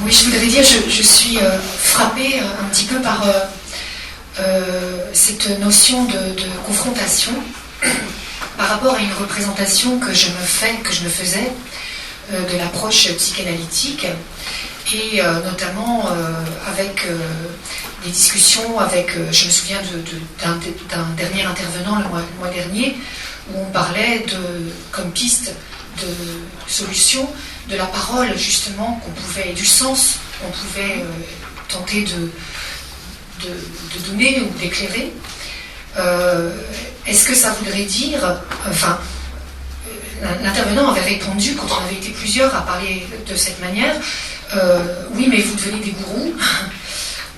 Oui, je voudrais dire, je suis frappée un petit peu par cette notion de confrontation par rapport à une représentation que je me faisais de l'approche psychanalytique, et notamment avec des discussions avec, je me souviens d'un dernier intervenant le mois dernier, où on parlait comme piste de solution de la parole, justement, du sens qu'on pouvait tenter de donner ou d'éclairer. Est-ce que ça voudrait dire, enfin, l'intervenant avait répondu, quand on avait été plusieurs à parler de cette manière, oui, mais vous devenez des gourous,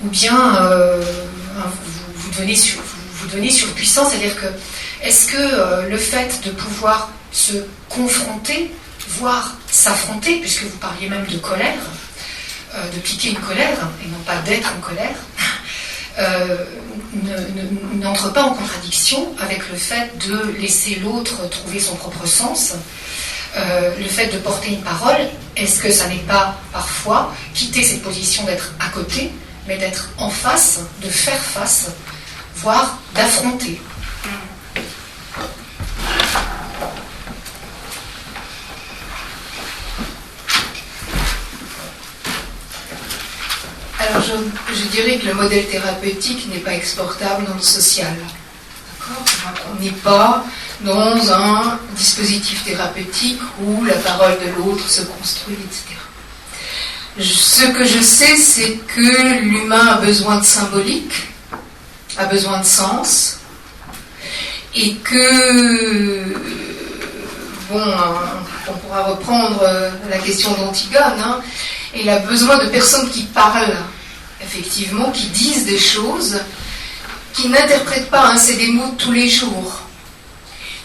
ou bien vous devenez surpuissant, c'est-à-dire que, est-ce que le fait de pouvoir se confronter, voire s'affronter, puisque vous parliez même de colère, de piquer une colère, et non pas d'être en colère, n'entre pas en contradiction avec le fait de laisser l'autre trouver son propre sens, le fait de porter une parole. Est-ce que ça n'est pas parfois quitter cette position d'être à côté, mais d'être en face, de faire face, voire d'affronter? Alors je dirais que le modèle thérapeutique n'est pas exportable dans le social. D'accord ? On n'est pas dans un dispositif thérapeutique où la parole de l'autre se construit, etc. Ce que je sais, c'est que l'humain a besoin de symbolique, a besoin de sens, et que, on pourra reprendre la question d'Antigone, il a besoin de personnes qui parlent, effectivement, qui disent des choses, qui n'interprètent pas, c'est des mots de tous les jours,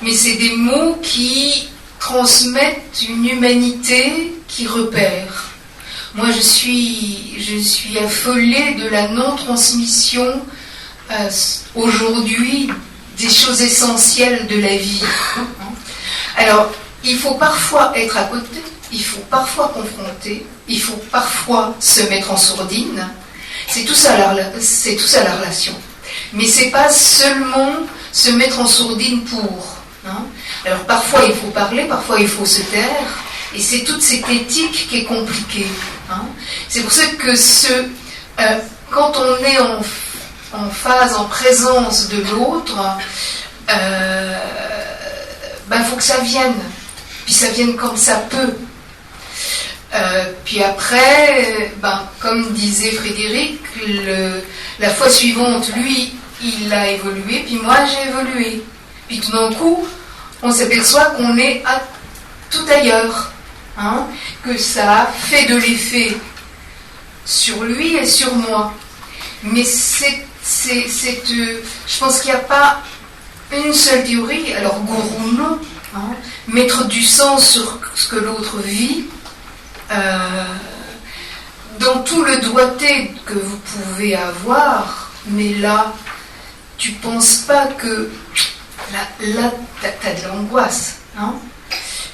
mais c'est des mots qui transmettent une humanité qui repère. Moi, je suis affolée de la non-transmission aujourd'hui des choses essentielles de la vie. Alors, il faut parfois être à côté, il faut parfois confronter, il faut parfois se mettre en sourdine. C'est tout ça la relation. Mais c'est pas seulement se mettre en sourdine pour. Alors parfois il faut parler, parfois il faut se taire, et c'est toute cette éthique qui est compliquée. C'est pour ça que quand on est en phase, en présence de l'autre, faut que ça vienne. Puis ça vienne comme ça peut. Puis après, comme disait Frédéric, la fois suivante, lui, il a évolué, puis moi, j'ai évolué. Puis tout d'un coup, on s'aperçoit qu'on est tout ailleurs. Que ça a fait de l'effet sur lui et sur moi. Mais je pense qu'il n'y a pas une seule théorie, alors gourou non, mettre du sens sur ce que l'autre vit, dans tout le doigté que vous pouvez avoir, mais là, tu penses pas que là t'as de l'angoisse,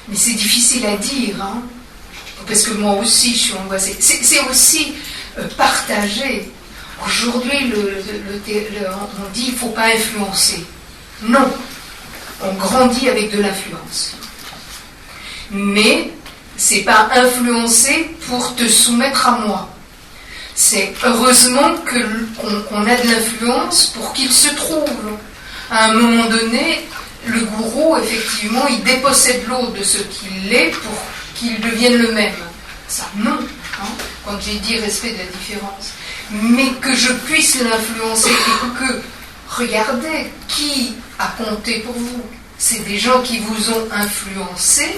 mais c'est difficile à dire, parce que moi aussi je suis angoissée. C'est aussi partagé. Aujourd'hui, on dit il ne faut pas influencer. Non, on grandit avec de l'influence. Mais c'est pas influencer pour te soumettre à moi. C'est heureusement qu'on a de l'influence pour qu'il se trouve. À un moment donné, le gourou, effectivement, il dépossède l'autre de ce qu'il est pour qu'il devienne le même. Ça, non. Quand j'ai dit respect de la différence. Mais que je puisse l'influencer et que, regardez, qui a compté pour vous? C'est des gens qui vous ont influencé,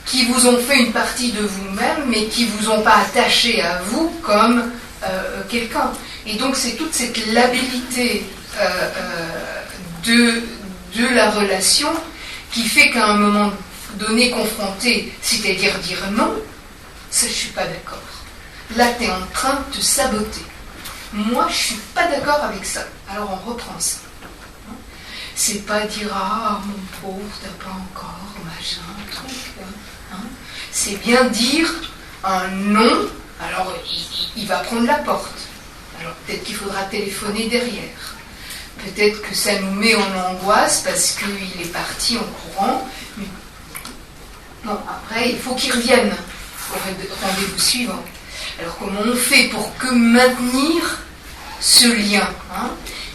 qui vous ont fait une partie de vous-même, mais qui ne vous ont pas attaché à vous comme quelqu'un. Et donc c'est toute cette labilité de la relation qui fait qu'à un moment donné, confronté, c'est-à-dire dire non, ça je ne suis pas d'accord. Là, tu es en train de te saboter. Moi, je ne suis pas d'accord avec ça. Alors on reprend ça. C'est pas dire mon pauvre, t'as pas encore, machin, truc. C'est bien dire un non Alors, il va prendre la porte. Alors, peut-être qu'il faudra téléphoner derrière. Peut-être que ça nous met en angoisse parce qu'il est parti en courant. Mais... Non, après, il faut qu'il revienne au rendez-vous suivant. Alors, comment on fait pour que maintenir ce lien, hein?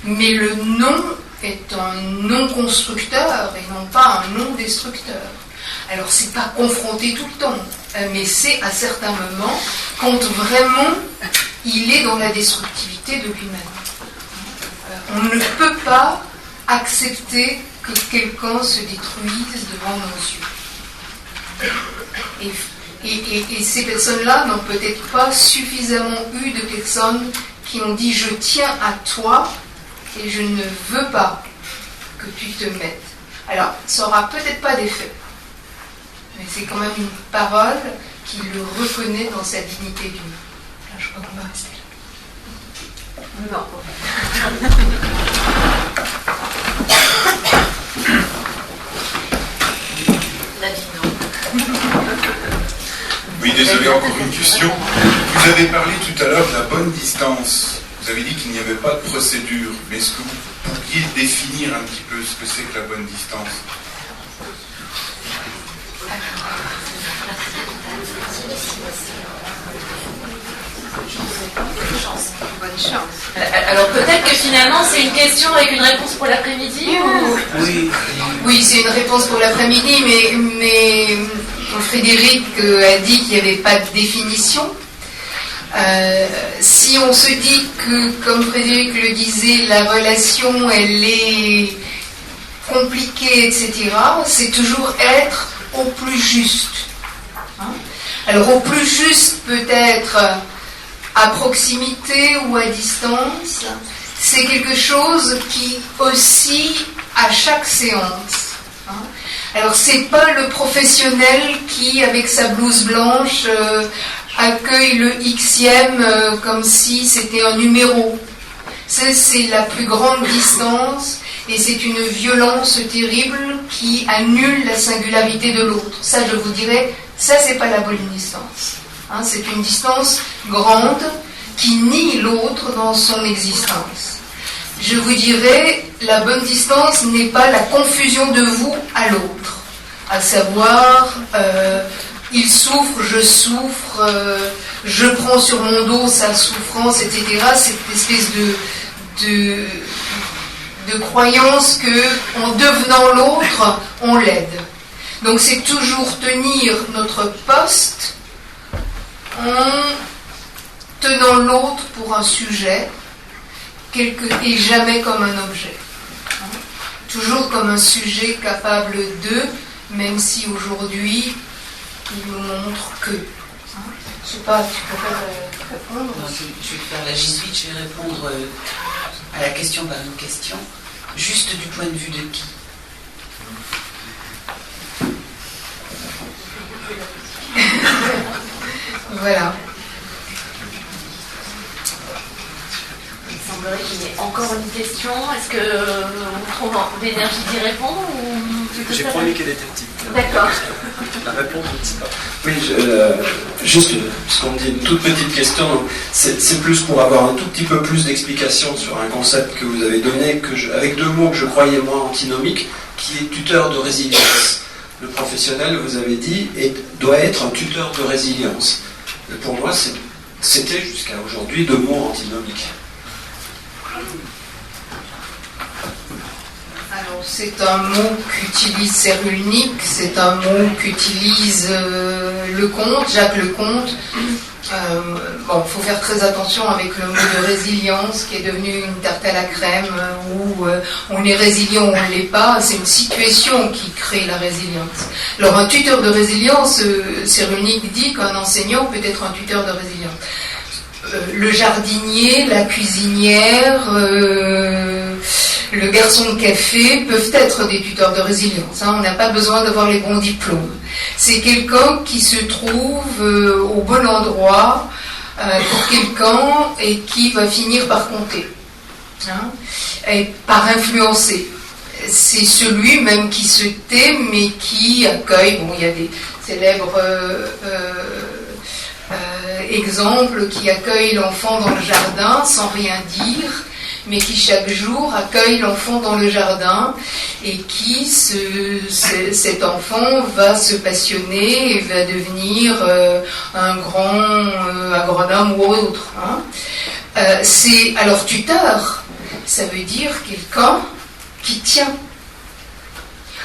Mais le non est un non constructeur et non pas un non destructeur. Alors, c'est pas confronté tout le temps, mais c'est à certains moments quand vraiment il est dans la destructivité de lui-même. On ne peut pas accepter que quelqu'un se détruise devant nos yeux. Et ces personnes-là n'ont peut-être pas suffisamment eu de personnes qui ont dit « je tiens à toi et je ne veux pas que tu te mettes ». Alors, ça n'aura peut-être pas d'effet, mais c'est quand même une parole qui le reconnaît dans sa dignité d'humain. Là, je crois qu'on va rester là. Non. La vie, non. Oui, désolé, encore une question. Vous avez parlé tout à l'heure de la bonne distance. Vous avez dit qu'il n'y avait pas de procédure. Mais est-ce que vous pourriez définir un petit peu ce que c'est que la bonne distance ? Bonne chance. Alors peut-être que finalement c'est une question avec une réponse pour l'après-midi ou... Oui, c'est une réponse pour l'après-midi, mais Frédéric a dit qu'il n'y avait pas de définition. Si on se dit que, comme Frédéric le disait, la relation elle est compliquée, etc., c'est toujours être au plus juste. Hein? Alors au plus juste peut-être à proximité ou à distance, c'est quelque chose qui oscille à chaque séance. Hein? Alors c'est pas le professionnel qui, avec sa blouse blanche, accueille le Xème comme si c'était un numéro. C'est la plus grande distance et c'est une violence terrible qui annule la singularité de l'autre. Ça, je vous dirais, ça c'est pas la bonne distance. Hein, c'est une distance grande qui nie l'autre dans son existence. Je vous dirais, la bonne distance n'est pas la confusion de vous à l'autre, à savoir il souffre, je prends sur mon dos sa souffrance, etc. Cette espèce de croyance que en devenant l'autre, on l'aide. Donc c'est toujours tenir notre poste en tenant l'autre pour un sujet et jamais comme un objet. Toujours comme un sujet capable de, même si aujourd'hui il nous montre que. Je sais pas, tu préfères répondre? Je vais faire la jésuite, je vais répondre à la question par une question. Juste du point de vue de qui? Voilà. Il semblerait qu'il y ait encore une question. Est-ce que vous trouvez l'énergie d'y répondre ou... J'ai promis qu'elle était petite. D'accord. La réponse, je ne sais pas. Oui, juste, parce qu'on me dit une toute petite question, c'est plus pour avoir un tout petit peu plus d'explication sur un concept que vous avez donné, avec deux mots que je croyais moins antinomiques, qui est tuteur de résilience. Le professionnel, vous avez dit, doit être un tuteur de résilience. Et pour moi, c'était jusqu'à aujourd'hui deux mots antinomiques. Alors, c'est un mot qu'utilise Cyrulnik, c'est un mot qu'utilise Lecomte, Jacques Lecomte. Bon, il faut faire très attention avec le mot de résilience qui est devenu une tarte à la crème où on est résilient ou on ne l'est pas. C'est une situation qui crée la résilience. Alors, un tuteur de résilience, Cyrulnik dit qu'un enseignant peut être un tuteur de résilience. Le jardinier, la cuisinière, le garçon de café peuvent être des tuteurs de résilience. Hein. On n'a pas besoin d'avoir les bons diplômes. C'est quelqu'un qui se trouve au bon endroit pour quelqu'un et qui va finir par compter, hein, et par influencer. C'est celui même qui se tait mais qui accueille. Bon, il y a des célèbres exemple, qui accueille l'enfant dans le jardin sans rien dire, mais qui chaque jour accueille l'enfant dans le jardin et qui, cet enfant, va se passionner et va devenir un grand agronome ou autre. Hein. Alors tuteur, ça veut dire quelqu'un qui tient.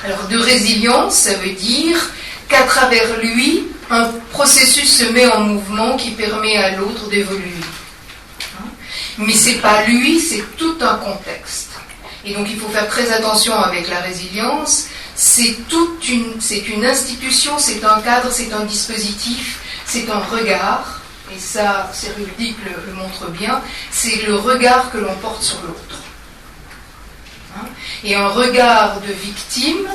Alors de résilience, ça veut dire qu'à travers lui, un processus se met en mouvement qui permet à l'autre d'évoluer. Mais c'est pas lui, c'est tout un contexte. Et donc il faut faire très attention avec la résilience. C'est une institution, c'est un cadre, c'est un dispositif, c'est un regard. Et ça, Cyrulnik le montre bien. C'est le regard que l'on porte sur l'autre. Hein? Et un regard de victime,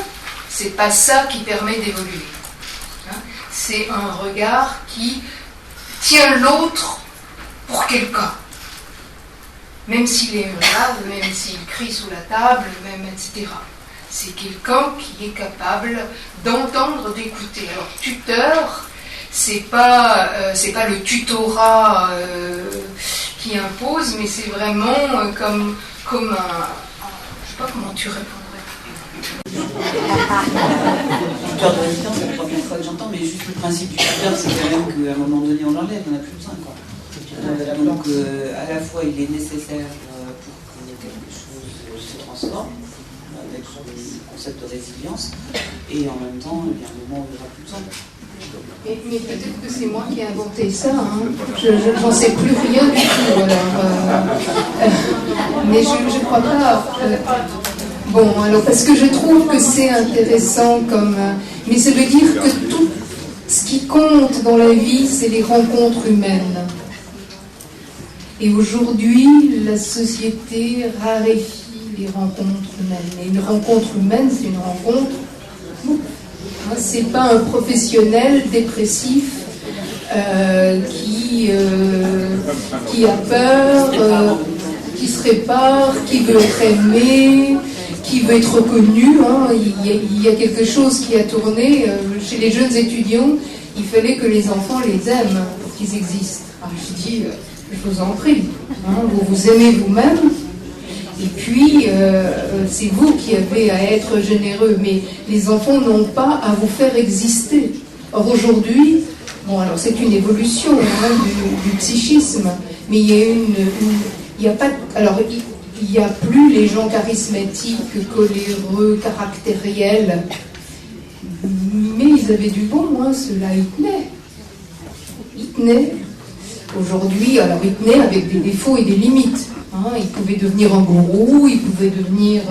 c'est pas ça qui permet d'évoluer. Hein? C'est un regard qui tient l'autre pour quelqu'un. Même s'il est grave, même s'il crie sous la table, même etc. C'est quelqu'un qui est capable d'entendre, d'écouter. Alors tuteur, c'est pas le tutorat qui impose, mais c'est vraiment comme un. Je sais pas comment tu répondrais. Tuteur de résilience, c'est la première fois que j'entends, mais juste le principe du tuteur, c'est quand même qu'à un moment donné, on l'enlève, on n'a plus besoin, quoi. Donc, à la fois, il est nécessaire pour que quelque chose se transforme, avec le concept de résilience, et en même temps, il y a un moment où il n'y aura plus besoin. Mais peut-être que c'est moi qui ai inventé ça, hein. Je n'en sais plus rien du tout, alors, mais je crois pas. Bon, alors parce que je trouve que c'est intéressant comme, mais ça veut dire que tout ce qui compte dans la vie, c'est les rencontres humaines. Et aujourd'hui, la société raréfie les rencontres humaines. Et une rencontre humaine, c'est une rencontre. C'est pas un professionnel dépressif qui a peur, qui se répare, qui veut être aimé, qui veut être reconnu. Hein. Il y a quelque chose qui a tourné chez les jeunes étudiants. Il fallait que les enfants les aiment pour qu'ils existent. Alors je dis, je vous en prie, hein, vous vous aimez vous-même. Et puis, c'est vous qui avez à être généreux, mais les enfants n'ont pas à vous faire exister. Or, aujourd'hui, bon, alors c'est une évolution hein, du psychisme, mais il y a pas, alors il n'y a plus les gens charismatiques, coléreux, caractériels, mais ils avaient du bon, hein, ceux-là, ils tenaient. Aujourd'hui, alors ils tenaient avec des défauts et des limites. Hein, ils pouvaient devenir un gourou, ils pouvaient devenir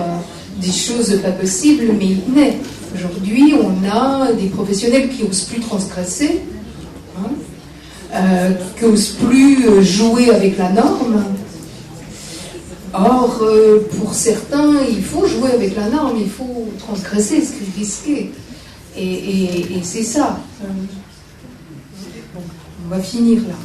des choses pas possibles, mais ils tenaient. Aujourd'hui, on a des professionnels qui n'osent plus transgresser, hein, qui n'osent plus jouer avec la norme. Or, pour certains, il faut jouer avec la norme, il faut transgresser, ce qui est risqué. Et c'est ça. Bon, on va finir là.